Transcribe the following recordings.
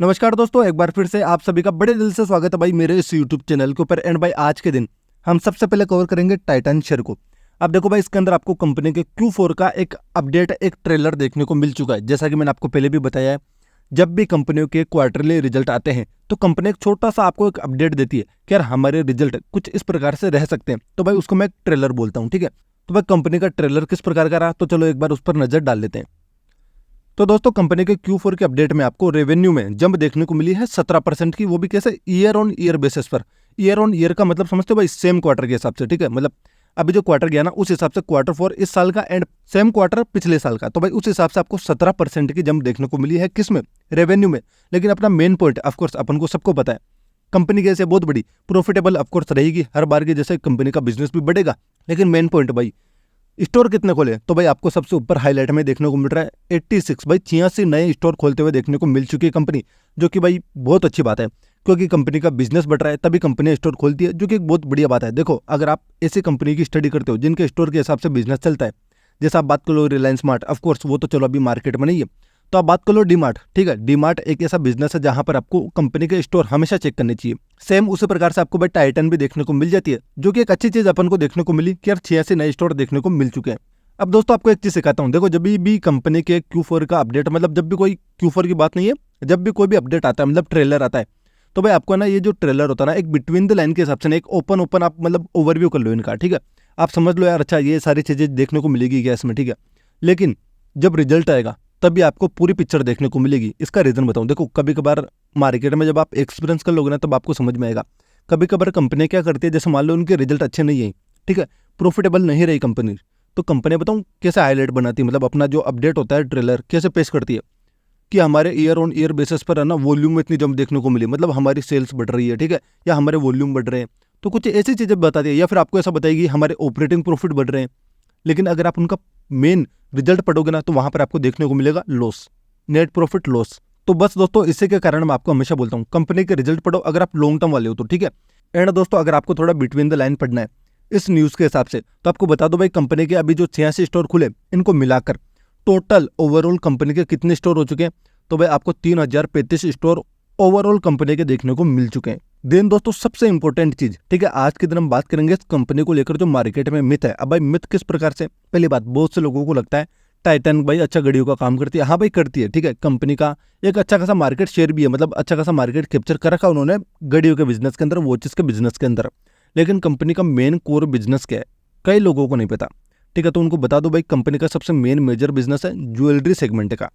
नमस्कार दोस्तों, एक बार फिर से आप सभी का बड़े दिल से स्वागत है भाई मेरे इस यूट्यूब चैनल के ऊपर। एंड भाई आज के दिन हम सबसे पहले कवर करेंगे टाइटन शेयर को। अब देखो भाई, इसके अंदर आपको कंपनी के Q4 का एक अपडेट, एक ट्रेलर देखने को मिल चुका है। जैसा कि मैंने आपको पहले भी बताया है, जब भी कंपनियों के क्वार्टरली रिजल्ट आते हैं तो कंपनी एक छोटा सा आपको एक अपडेट देती है कि यार हमारे रिजल्ट कुछ इस प्रकार से रह सकते हैं। तो भाई उसको मैं एक ट्रेलर बोलता हूँ, ठीक है। तो भाई कंपनी का ट्रेलर किस प्रकार का रहा, तो चलो एक बार उस पर नजर डाल लेते हैं। तो दोस्तों, कंपनी के Q4 के अपडेट में आपको रेवेन्यू में जंप देखने को मिली है 17% की, वो भी कैसे, ईयर ऑन ईयर बेसिस पर। ईयर ऑन ईयर का मतलब समझते हो भाई, सेम क्वार्टर के हिसाब से, ठीक है। मतलब अभी जो क्वार्टर गया ना, उस हिसाब से Q4 इस साल का एंड सेम क्वार्टर पिछले साल का। तो भाई उस हिसाब से आपको 17% की जंप देखने को मिली है, किसमें, रेवेन्यू में। लेकिन अपना मेन पॉइंट ऑफकोर्स अपन को सबको पता है, कंपनी कैसे बहुत बड़ी प्रॉफिटेबल ऑफकोर्स रहेगी, हर बार के जैसे कंपनी का बिजनेस भी बढ़ेगा। लेकिन मेन पॉइंट भाई, स्टोर कितने खोले, तो भाई आपको सबसे ऊपर हाईलाइट में देखने को मिल रहा है 86, भाई 86 नए स्टोर खोलते हुए देखने को मिल चुकी है कंपनी, जो कि भाई बहुत अच्छी बात है। क्योंकि कंपनी का बिजनेस बढ़ रहा है तभी कंपनी स्टोर खोलती है, जो कि एक बहुत बढ़िया बात है। देखो, अगर आप ऐसी कंपनी की स्टडी करते हो जिनके स्टोर के हिसाब से बिजनेस चलता है, जैसे आप बात कर लो रिलायंस स्मार्ट, ऑफकोर्स वो तो चलो अभी मार्केट में नहीं है। तो आप बात कर लो डी-मार्ट, ठीक है। डी-मार्ट एक ऐसा बिजनेस है जहां पर आपको कंपनी के स्टोर हमेशा चेक करने चाहिए। सेम उसी प्रकार से आपको भाई टाइटन भी देखने को मिल जाती है, जो कि एक अच्छी चीज अपन को देखने को मिली कि यार 86 नए स्टोर देखने को मिल चुके हैं। अब दोस्तों, आपको एक चीज सिखाता हूँ। देखो, जब भी कंपनी के Q4 का अपडेट, मतलब जब भी कोई Q4 की बात नहीं है, जब भी कोई भी अपडेट आता है, मतलब ट्रेलर आता है, तो भाई आपको ना ये जो ट्रेलर होता है ना, एक बिटवीन द लाइन के हिसाब से ना, एक ओपन आप मतलब ओवरव्यू कर लो इनका, ठीक है। आप समझ लो यार, अच्छा ये सारी चीजें देखने को मिलेगी क्या इसमें, ठीक है। लेकिन जब रिजल्ट आएगा तभी आपको पूरी पिक्चर देखने को मिलेगी। इसका रीजन बताऊं, देखो कभी कभार मार्केट में जब आप एक्सपीरियंस कर लोगे ना, तब आपको समझ में आएगा। कभी कभार कंपनी क्या करती है, जैसे मान लो उनके रिजल्ट अच्छे नहीं है, ठीक है, प्रॉफिटेबल नहीं रही कंपनी, तो कंपनी बताऊं कैसे हाईलाइट बनाती है, मतलब अपना जो अपडेट होता है ट्रेलर कैसे पेश करती है कि हमारे ईयर ऑन ईयर बेसिस पर है ना वॉल्यूम में इतनी जंप देखने को मिली, मतलब हमारी सेल्स बढ़ रही है, ठीक है, या हमारे वॉल्यूम बढ़ रहे हैं। तो कुछ ऐसी चीजें बताती है, या फिर आपको ऐसा बताएगी हमारे ऑपरेटिंग प्रॉफिट बढ़ रहे हैं। लेकिन अगर आप उनका मेन रिजल्ट पढ़ोगे ना, तो वहां पर आपको देखने को मिलेगा लॉस, नेट प्रॉफिट लॉस। तो बस दोस्तों, इसी के कारण मैं आपको हमेशा बोलता हूँ कंपनी के रिजल्ट पढ़ो अगर आप लॉन्ग टर्म वाले हो तो, ठीक है। एंड दोस्तों, अगर आपको थोड़ा बिटवीन द लाइन पढ़ना है इस न्यूज़ के हिसाब से, तो आपको बता दो भाई, कंपनी के अभी जो 86 स्टोर खुले, इनको मिलाकर टोटल ओवरऑल कंपनी के कितने स्टोर हो चुके हैं, तो भाई आपको 3035 स्टोर ओवरऑल कंपनी के देखने को मिल चुके हैं। देन दोस्तों, सबसे इंपॉर्टेंट चीज, ठीक है, आज के दिन हम बात करेंगे इस कंपनी को लेकर जो मार्केट में मिथ है। अब भाई मिथ किस प्रकार से, पहली बात, बहुत से लोगों को लगता है टाइटन भाई अच्छा गड़ियों का काम करती है। हाँ भाई करती है, ठीक है। कंपनी का एक अच्छा खासा मार्केट शेयर भी है, मतलब अच्छा खासा मार्केट कैप्चर कर रखा उन्होंने गड़ियों के बिजनेस के अंदर, वॉचेस के बिजनेस के अंदर। लेकिन कंपनी का मेन कोर बिजनेस क्या है, कई लोगों को नहीं पता, ठीक है। तो उनको बता दो भाई, कंपनी का सबसे मेन मेजर बिजनेस है ज्वेलरी सेगमेंट का।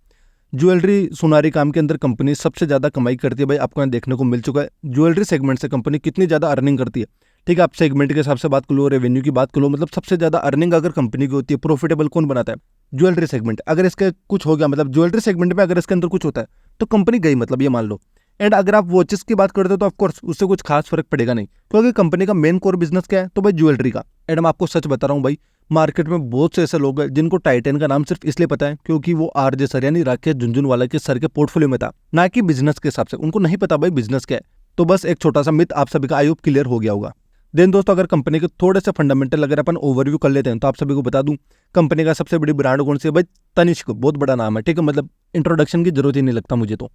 ज्वेलरी सुनारी काम के अंदर कंपनी सबसे ज्यादा कमाई करती है, भाई आपको यहाँ देखने को मिल चुका है। ज्वेलरी सेगमेंट से कंपनी कितनी ज्यादा अर्निंग करती है, ठीक है। आप सेगमेंट के हिसाब से बात कर लो, रेवेन्यू की बात कर लो, मतलब सबसे ज्यादा अर्निंग अगर कंपनी की होती है, प्रॉफिटेबल कौन बनाता है, ज्वेलरी सेगमेंट। अगर इसके कुछ हो गया, मतलब ज्वेलरी सेगमेंट में अगर इसके अंदर कुछ होता है, तो कंपनी गई, मतलब ये मान लो। एंड अगर आप वॉचेस की बात करते हो तो ऑफकोर्स उससे कुछ खास फर्क पड़ेगा नहीं, क्योंकि कंपनी का मेन कोर बिजनेस क्या है, तो भाई ज्वेलरी का। एंड मैं आपको सच बता रहा हूँ भाई, मार्केट में बहुत से ऐसे लोग हैं जिनको टाइटन का नाम सिर्फ इसलिए पता है क्योंकि वो आरजे सर यानी राकेश झुनझुनवाला के सर के पोर्टफोलियो में था, ना कि बिजनेस के हिसाब से। उनको नहीं पता भाई बिजनेस क्या है। तो बस एक छोटा सा मिथ आप सभी का आई होप क्लियर हो गया होगा। देन दोस्तों, अगर कंपनी के थोड़े से फंडामेंटल अगर अपन ओवरव्यू कर लेते हैं, तो आप सभी को बता दूं कंपनी का सबसे बड़ी ब्रांड कौन सी है, भाई तनिष्क, बहुत बड़ा नाम है, ठीक है। मतलब इंट्रोडक्शन की जरूरत ही नहीं लगता मुझे तो।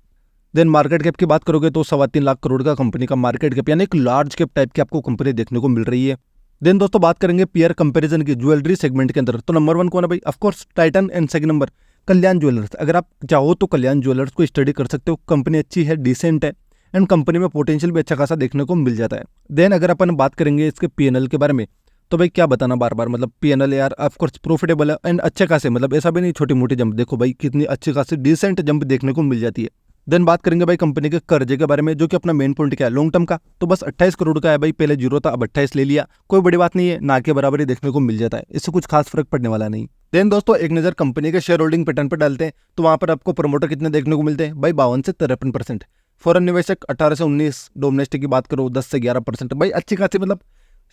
देन मार्केट कैप की बात करोगे तो 3.25 लाख करोड़ का कंपनी का मार्केट कैप, यानी एक लार्ज कैप टाइप की आपको कंपनी देखने को मिल रही है। देन दोस्तों, बात करेंगे पीयर कंपैरिजन की ज्वेलरी सेगमेंट के अंदर, तो नंबर 1 कौन है भाई, of course Titan. And second number Kalyan jewellers. अगर आप चाहो तो कल्याण ज्वेलर्स को स्टडी कर सकते हो, कंपनी अच्छी है, डिसेंट है, एंड कंपनी में पोटेंशियल भी अच्छा खासा देखने को मिल जाता है। देन अगर अपन बात करेंगे इसके पीएनएल के बारे में, तो भाई क्या बताना बार बार, मतलब पीएनएल यार ऑफकोर्स प्रॉफिटेबल है एंड अच्छे खासे, मतलब ऐसा भी नहीं छोटी मोटी जंप, देखो भाई कितनी अच्छी खासी डिसेंट जंप देखने को मिल जाती है। देन बात करेंगे भाई कंपनी के कर्जे के बारे में, जो कि अपना मेन पॉइंट क्या है, लॉन्ग टर्म का, तो बस 28 करोड़ का है भाई, पहले 0 था अब 28 ले लिया, कोई बड़ी बात नहीं है, ना के बराबर ही देखने को मिल जाता है, इससे कुछ खास फर्क पड़ने वाला नहीं। देन दोस्तों, एक नजर कंपनी के शेयर होल्डिंग पैटर्न पर डालते हैं, तो वहां पर आपको प्रमोटर कितने देखने को मिलते हैं भाई, 52 से 53%, फॉरेन निवेशक 18 से 19, डोमेस्टिक की बात करो 10 से 11%, भाई अच्छी खासी, मतलब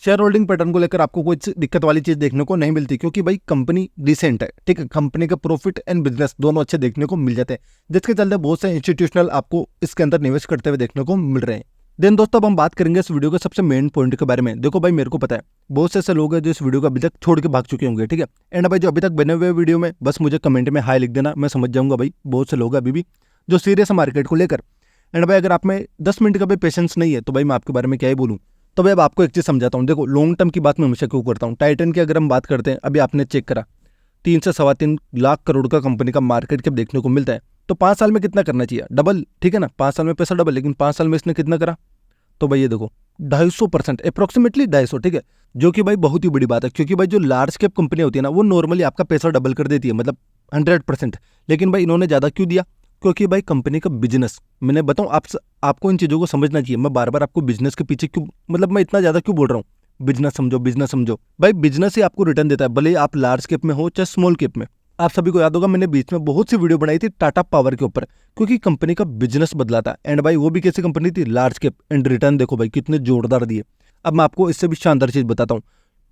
शेयर होल्डिंग पैटर्न को लेकर आपको कोई दिक्कत वाली चीज देखने को नहीं मिलती, क्योंकि भाई कंपनी डिसेंट है, ठीक है। कंपनी का प्रॉफिट एंड बिजनेस दोनों अच्छे देखने को मिल जाते हैं, जिसके चलते बहुत से इंस्टीट्यूशनल आपको इसके अंदर निवेश करते हुए देखने को मिल रहे हैं। देन दोस्तों, अब हम बात करेंगे इस वीडियो के सबसे मेन पॉइंट के बारे में। देखो भाई, मेरे को पता है बहुत से ऐसे लोग हैं जो इस वीडियो को अभी तक छोड़ के भाग चुके होंगे, ठीक है। एंड भाई जो अभी तक बने हुए वीडियो में, बस मुझे कमेंट में हाई लिख देना, मैं समझ जाऊंगा भाई बहुत से लोग अभी भी जो सीरियस है मार्केट को लेकर। एंड भाई अगर आप में 10 मिनट का भी पेशेंस नहीं है तो भाई मैं आपके बारे में क्या ही बोलूँ। तो भाई अब आपको एक चीज़ समझाता हूँ। देखो लॉन्ग टर्म की बात मैं हमेशा क्यों करता हूँ। टाइटन की अगर हम बात करते हैं, अभी आपने चेक करा 3 से 3.25 लाख करोड़ का कंपनी का मार्केट कैप देखने को मिलता है। तो 5 साल में कितना करना चाहिए? डबल, ठीक है ना। 5 साल में पैसा डबल, लेकिन 5 साल में इसने कितना करा? तो भाई ये देखो 250%, अप्रोक्सीमेटली 250, ठीक है। जो कि भाई बहुत ही बड़ी बात है, क्योंकि भाई जो लार्ज कैप कंपनी होती है ना वो नॉर्मली आपका पैसा डबल कर देती है, मतलब 100%। लेकिन भाई इन्होंने ज़्यादा क्यों दिया? क्योंकि भाई कंपनी का बिजनेस, मैंने बताऊँ आपको इन चीज़ों को समझना चाहिए। मैं बार बार आपको बिजनेस के पीछे क्यों, मतलब मैं इतना ज़्यादा क्यों बोल रहा हूँ। बिजनेस समझो, बिजनेस समझो भाई। बिजनेस ही आपको रिटर्न देता है, भले ही आप लार्ज कैप में हो चाहे स्मॉल कैप में। आप सभी को याद होगा मैंने बीच में बहुत सी वीडियो बनाई थी टाटा पावर के ऊपर, क्योंकि कंपनी का बिजनेस बदला था। एंड भाई वो भी कैसी कंपनी थी? Large cap. एंड रिटर्न देखो भाई कितने जोरदार दिए। अब मैं आपको इससे भी शानदार चीज़ बताता हूँ।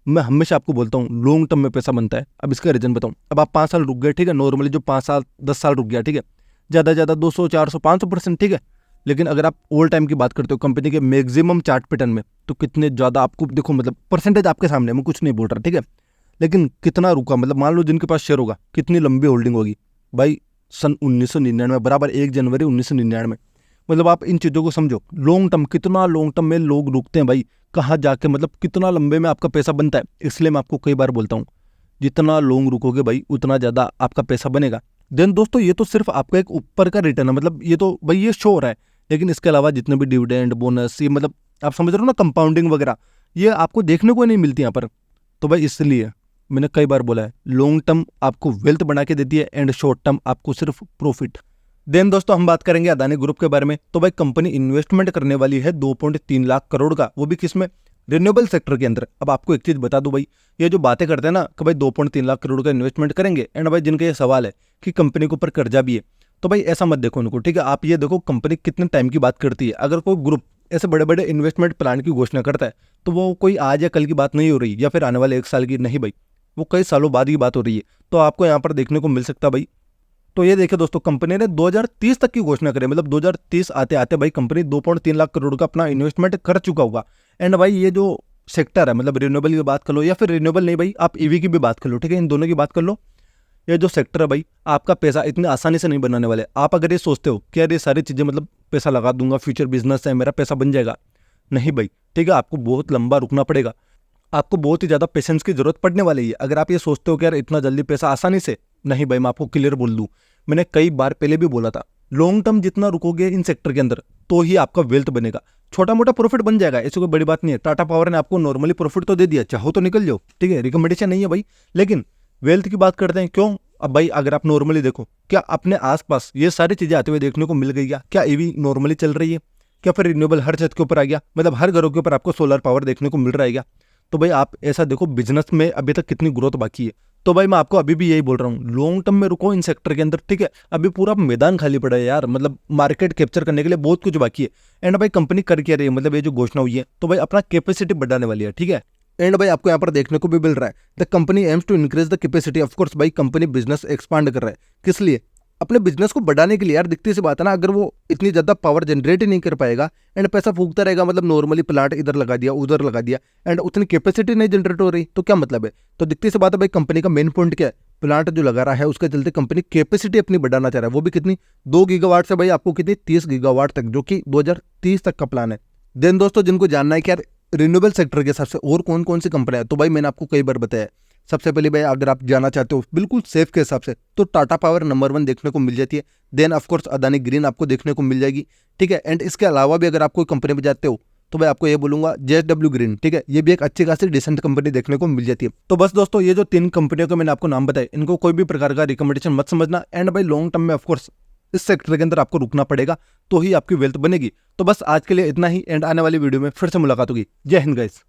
मैं हमेशा आपको बोलता हूँ लॉन्ग टर्म में पैसा बनता है। अब इसका रीजन बताऊँ। अब आप 5 साल रुक गए, ठीक है। नॉर्मली जो 5 साल 10 साल रुक गया, ठीक है, ज़्यादा ज़्यादा 200 400 500%, ठीक है। लेकिन अगर आप ऑल टाइम की बात करते हो कंपनी के मैक्सिमम चार्ट पैटर्न में, तो कितने ज़्यादा आपको देखो, मतलब परसेंटेज आपके सामने, मैं कुछ नहीं बोल रहा, ठीक है। लेकिन कितना रुका, मतलब मान लो जिनके पास शेयर होगा कितनी लंबी होल्डिंग होगी भाई। सन 1999 बराबर 1 जनवरी 1999। मतलब आप इन चीज़ों को समझो। लॉन्ग टर्म, कितना लॉन्ग टर्म में लोग रुकते हैं भाई, कहाँ जाके, मतलब कितना लंबे में आपका पैसा बनता है। इसलिए मैं आपको कई बार बोलता हूँ जितना लॉन्ग रुकोगे भाई उतना ज़्यादा आपका पैसा बनेगा। देन दोस्तों ये तो सिर्फ आपका एक ऊपर का रिटर्न है, मतलब ये तो भाई ये शो हो रहा है। लेकिन इसके अलावा जितने भी डिविडेंड, बोनस, ये मतलब आप समझ रहे हो ना, कंपाउंडिंग वगैरह, ये आपको देखने को नहीं मिलती यहाँ पर। तो भाई इसलिए मैंने कई बार बोला है लॉन्ग टर्म आपको वेल्थ बना के देती है एंड शॉर्ट टर्म आपको सिर्फ प्रॉफिट। देन दोस्तों हम बात करेंगे अदानी ग्रुप के बारे में। तो भाई कंपनी इन्वेस्टमेंट करने वाली है 2.3 लाख करोड़ का, वो भी किसमें? रिन्यूएबल सेक्टर के अंदर। अब आपको एक चीज बता दूं भाई, ये जो बातें करते हैं ना कि भाई 2.3 लाख करोड़ का इन्वेस्टमेंट करेंगे, एंड भाई जिनका ये सवाल है कि कंपनी के ऊपर कर्जा भी है, तो भाई ऐसा मत देखो उनको, ठीक है। आप ये देखो कंपनी कितने टाइम की बात करती है। अगर कोई ग्रुप ऐसे बड़े बड़े इन्वेस्टमेंट प्लान की घोषणा करता है तो वो कोई आज या कल की बात नहीं हो रही, या फिर आने वाले 1 साल की नहीं भाई, वो कई सालों बाद की बात हो रही है। तो आपको यहाँ पर देखने को मिल सकता भाई। तो ये देखिए दोस्तों, कंपनी ने 2030 तक की घोषणा करी, मतलब 2030 आते आते भाई कंपनी 2.3 लाख करोड़ का अपना इन्वेस्टमेंट कर चुका होगा। एंड भाई ये जो सेक्टर है, मतलब रिन्यूएबल की बात कर लो या फिर रिन्यूएबल नहीं भाई, आप ईवी की भी बात कर लो, ठीक है, इन दोनों की बात कर लो। ये जो सेक्टर है भाई, आपका पैसा इतनी आसानी से नहीं बनाने वाले। आप अगर ये सोचते हो कि यार ये सारी चीज़ें, मतलब पैसा लगा दूंगा, फ्यूचर बिजनेस है मेरा, पैसा बन जाएगा, नहीं भाई, ठीक है। आपको बहुत लंबा रुकना पड़ेगा, आपको बहुत ही ज़्यादा पेशेंस की जरूरत पड़ने वाली है। अगर आप ये सोचते हो कि यार इतना जल्दी पैसा आसानी से, नहीं भाई, मैं आपको क्लियर बोल दूं, मैंने कई बार पहले भी बोला था, लॉन्ग टर्म जितना रुकोगे इन सेक्टर के अंदर तो ही आपका वेल्थ बनेगा। छोटा मोटा प्रॉफिट बन जाएगा, ऐसी कोई बड़ी बात नहीं है। टाटा पावर ने आपको नॉर्मली प्रॉफिट तो दे दिया, चाहो तो निकल जाओ, ठीक है, रिकमेंडेशन नहीं है भाई। लेकिन वेल्थ की बात करते हैं, क्यों? अब भाई अगर आप नॉर्मली देखो, क्या अपने आसपास ये सारी चीजें आते हुए देखने को मिल गई? क्या ईवी नॉर्मली चल रही है? क्या फिर रिन्यूएबल हर छत के ऊपर आ गया, मतलब हर घरों के ऊपर आपको सोलर पावर देखने को मिल रहा है क्या? तो भाई आप ऐसा देखो, बिजनेस में अभी तक कितनी ग्रोथ बाकी है। तो भाई मैं आपको अभी भी यही बोल रहा हूँ, लॉन्ग टर्म में रुको इन सेक्टर के अंदर, ठीक है। अभी पूरा मैदान खाली पड़ा है यार, मतलब मार्केट कैप्चर करने के लिए बहुत कुछ बाकी है। एंड भाई कंपनी कर क्या रही है, मतलब ये जो घोषणा हुई है, तो भाई अपना कैपेसिटी बढ़ाने वाली है, ठीक है। एंड भाई आपको यहाँ पर देखने को भी मिल रहा है, the company aims to increase the capacity. Of course भाई कंपनी बिजनेस एक्सपांड कर रहा है, किस लिए? अपने बिजनेस को बढ़ाने के लिए यार। दिखती सी बात है ना, अगर वो इतनी ज्यादा पावर जनरेट ही नहीं कर पाएगा एंड पैसा फूकता रहेगा, मतलब नॉर्मली प्लांट इधर लगा दिया उधर लगा दिया एंड उतनी कैपेसिटी नहीं जनरेट हो रही, तो क्या मतलब है? तो दिखती सी बात है भाई, कंपनी का मेन पॉइंट क्या है? प्लांट जो लगा रहा है उसके चलते कंपनी कैपेसिटी अपनी बढ़ाना चाह रहा है, वो भी कितनी? 2 गीगावाट से भाई आपको कितनी 30 गीगावाट तक, जो कि 2030 तक का प्लान है। देन दोस्तों जिनको जानना है कि यार रिन्यूएबल सेक्टर के हिसाब से और कौन कौन सी कंपनियां है, तो भाई मैंने आपको कई बार बताया। सबसे पहले भाई अगर आप जाना चाहते हो बिल्कुल सेफ के हिसाब से, तो टाटा पावर नंबर 1 देखने को मिल जाती है। देन ऑफकोर्स अदानी ग्रीन आपको देखने को मिल जाएगी, ठीक है। एंड इसके अलावा भी अगर आप कोई कंपनी में जाते हो तो मैं आपको ये बोलूंगा JSW ग्रीन, ठीक है, ये भी एक अच्छी खासी डिसेंट कंपनी देखने को मिल जाती है। तो बस दोस्तों ये जो 3 कंपनियों को मैंने आपको नाम बताए, इनको कोई भी प्रकार का रिकमेंडेशन मत समझना। एंड भाई लॉन्ग टर्म में ऑफकोर्स इस सेक्टर के अंदर आपको रुकना पड़ेगा, तो ही आपकी वेल्थ बनेगी। तो बस आज के लिए इतना ही, एंड आने वाली वीडियो में फिर से मुलाकात होगी। जय हिंद गाइस।